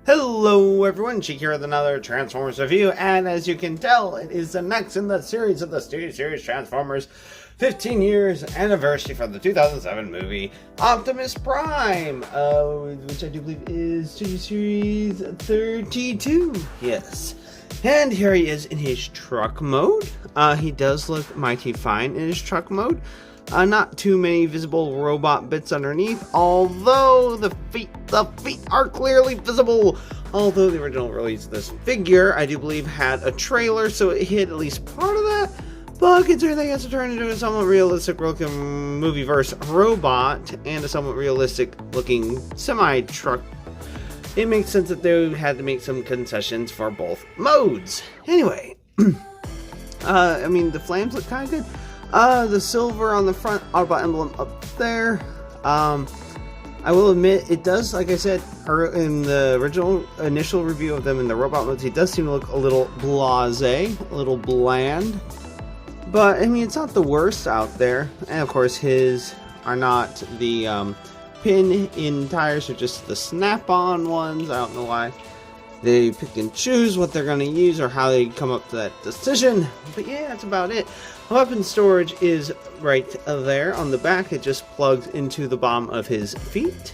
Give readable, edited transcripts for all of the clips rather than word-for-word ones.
Hello everyone, Sheek here with another Transformers review, and as you can tell, it is the next in the series of the Studio Series Transformers 15 years anniversary from the 2007 movie Optimus Prime, which I do believe is Studio Series 32, yes. And here he is in his truck mode. He does look mighty fine in his truck mode. Not too many visible robot bits underneath, although the feet are clearly visible. Although the original release of this figure, I do believe, had a trailer, so it hid at least part of that. But considering they had to turn into a somewhat realistic looking movie-verse robot and a somewhat realistic looking semi-truck, it makes sense that they had to make some concessions for both modes. Anyway, I mean, the flames look kind of good. The silver on the front Autobot emblem up there. I will admit, it does, like I said, in the original initial review of them in the robot modes, it does seem to look a little blasé, a little bland. But, I mean, it's not the worst out there. And, of course, his are not the pin-in tires, they're just the snap-on ones. I don't know why they pick and choose what they're going to use or how they come up to that decision. But, yeah, that's about it. Weapon storage is right there on the back. It just plugs into the bottom of his feet.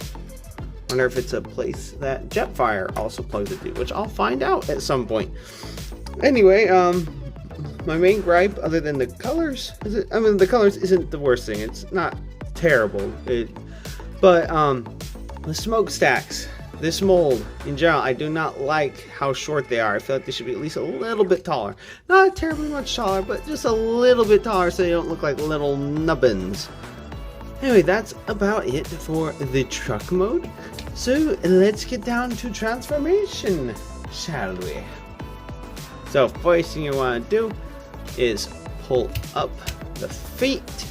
Wonder if it's a place that Jetfire also plugs into, which I'll find out at some point. Anyway, my main gripe, other than the colors, the colors isn't the worst thing. It's not terrible. But the smokestacks, this mold in general, I do not like how short they are. I feel like they should be at least a little bit taller. Not terribly much taller, but just a little bit taller so they don't look like little nubbins. Anyway, that's about it for the truck mode. So let's get down to transformation, shall we? So first thing you want to do is pull up the feet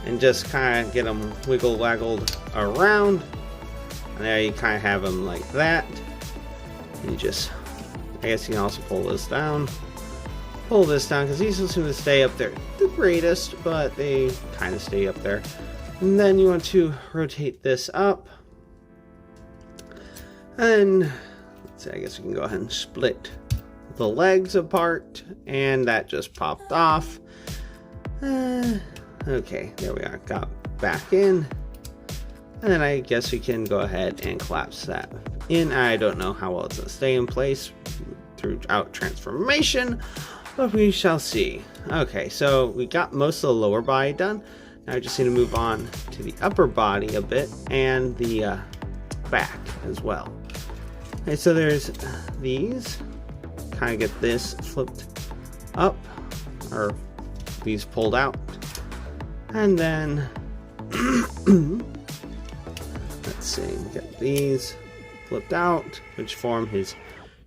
and just kind of get them wiggle-waggled around. And there you kind of have them like that. And you just, I guess you can also pull this down. Pull this down, because these seem to stay up there the greatest, but they kind of stay up there. And then you want to rotate this up. And, let's see, I guess we can go ahead and split the legs apart. And that just popped off. Okay, there we are. Got back in. And then I guess we can go ahead and collapse that in. I don't know how well it's going to stay in place throughout transformation, but we shall see. Okay, so we got most of the lower body done. Now I just need to move on to the upper body a bit and the back as well. Okay, so there's these. Kind of get this flipped up, or these pulled out. And then let's see, get these flipped out, which form his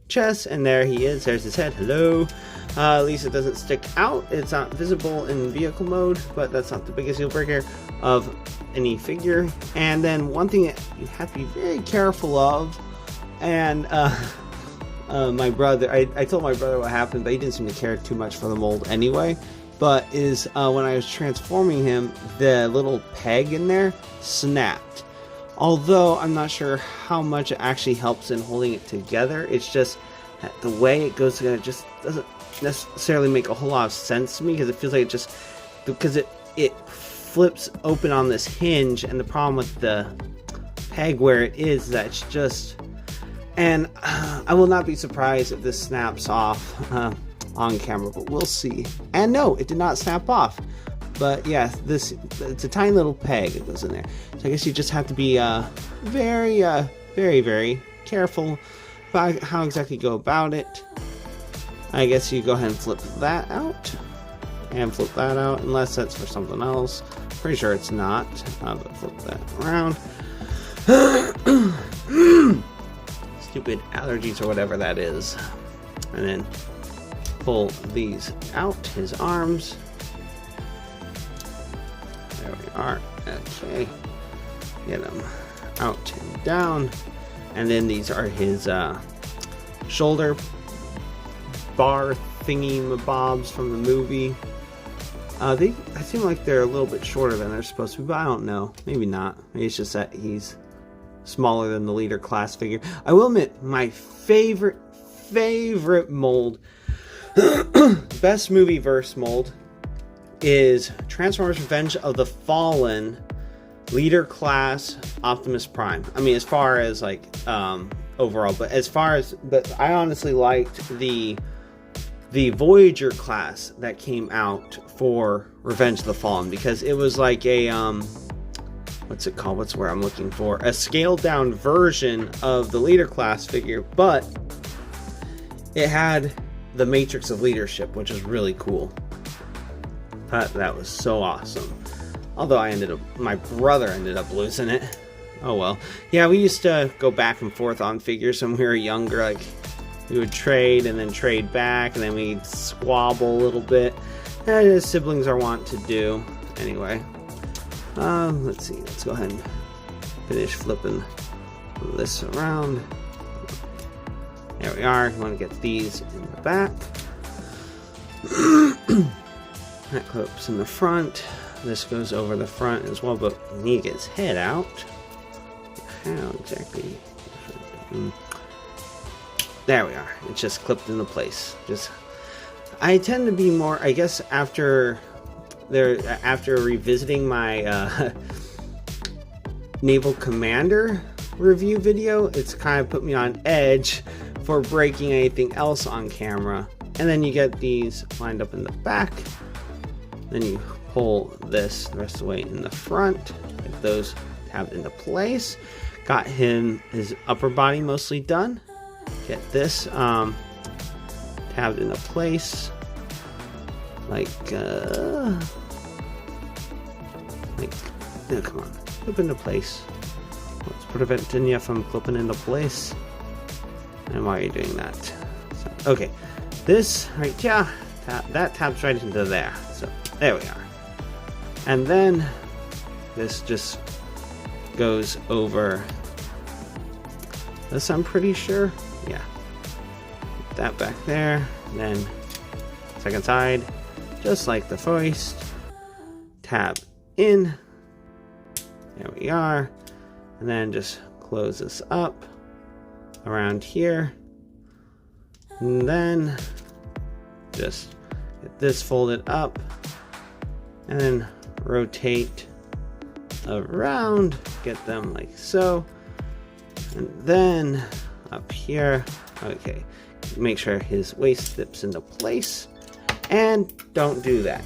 chest, and there he is. There's his head. Hello. At least it doesn't stick out. It's not visible in vehicle mode, but that's not the biggest deal breaker of any figure. And then one thing that you have to be very careful of, and my brother, I told my brother what happened, but he didn't seem to care too much for the mold anyway. But is when I was transforming him, the little peg in there snapped. Although I'm not sure how much it actually helps in holding it together. It's just that the way it goes together just doesn't necessarily make a whole lot of sense to me, because it feels like because it flips open on this hinge, and the problem with the peg where it is that it's just, and I will not be surprised if this snaps off on camera, but we'll see. And no, it did not snap off. But yeah, it's a tiny little peg that goes in there. So I guess you just have to be very, very careful about how exactly you go about it. I guess you go ahead and flip that out. And flip that out, unless that's for something else. Pretty sure it's not. But flip that around. Stupid allergies or whatever that is. And then pull these out, his arms. There we are. Okay. Get them out and down. And then these are his shoulder bar thingy mabobs from the movie. I seem like they're a little bit shorter than they're supposed to be, but I don't know. Maybe not. Maybe it's just that he's smaller than the leader class figure. I will admit, my favorite mold, best movie verse mold, is Transformers Revenge of the Fallen leader class Optimus Prime. I mean, as far as like overall, but I honestly liked the Voyager class that came out for Revenge of the Fallen, because it was like a what's it called? What's the word I'm looking for? A scaled down version of the leader class figure, but it had the Matrix of Leadership, which is really cool. That was so awesome. Although my brother ended up losing it. Oh well. Yeah, we used to go back and forth on figures when we were younger. Like, we would trade and then trade back, and then we'd squabble a little bit. As siblings are wont to do. Anyway. Let's see. Let's go ahead and finish flipping this around. There we are. You want to get these in the back. That clips in the front. This goes over the front as well, but we need to get his head out. How exactly? There we are. It's just clipped into place. I tend to be more, I guess, after revisiting my Naval Commander review video, it's kind of put me on edge for breaking anything else on camera. And then you get these lined up in the back. Then you pull this the rest of the way in the front. Get those tabbed into place. Got his upper body mostly done. Get this tabbed into place. Oh, come on, clip into place. Let's prevent you from clipping into place. And why are you doing that? So, okay, this right here, that taps right into there. So there we are. And then this just goes over this, I'm pretty sure. Yeah. Put that back there. And then second side, just like the first. Tab in. There we are. And then just close this up around here. And then just get this folded up. And then rotate around, get them like so, and then up here, okay, make sure his waist dips into place, and don't do that.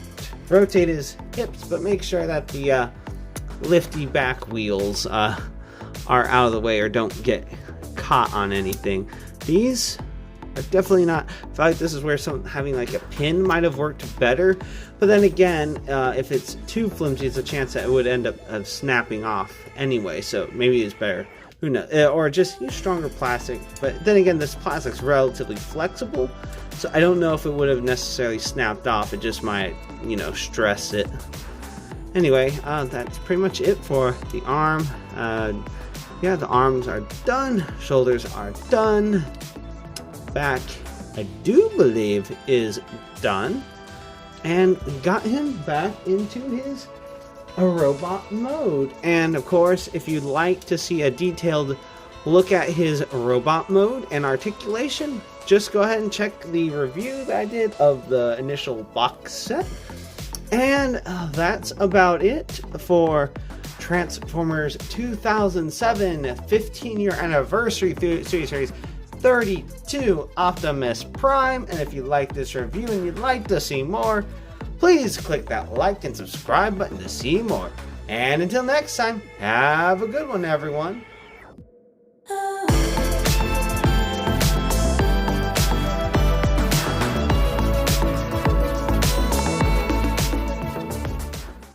Rotate his hips, but make sure that the lifty back wheels are out of the way or don't get caught on anything. These are definitely not. I feel like this is where having like a pin might have worked better, but then again, if it's too flimsy, it's a chance that it would end up snapping off anyway, so maybe it's better, who knows, or just use stronger plastic. But then again, this plastic's relatively flexible, so I don't know if it would have necessarily snapped off. It just might, stress it. Anyway, that's pretty much it for the arm. Yeah, the arms are done, shoulders are done. Back, I do believe, is done, and got him back into his robot mode. And of course, if you'd like to see a detailed look at his robot mode and articulation, just go ahead and check the review that I did of the initial box set. And that's about it for Transformers 2007 15-year anniversary Studio Series 32 Optimus Prime. And if you like this review and you'd like to see more, please click that like and subscribe button to see more. And until next time, have a good one, everyone.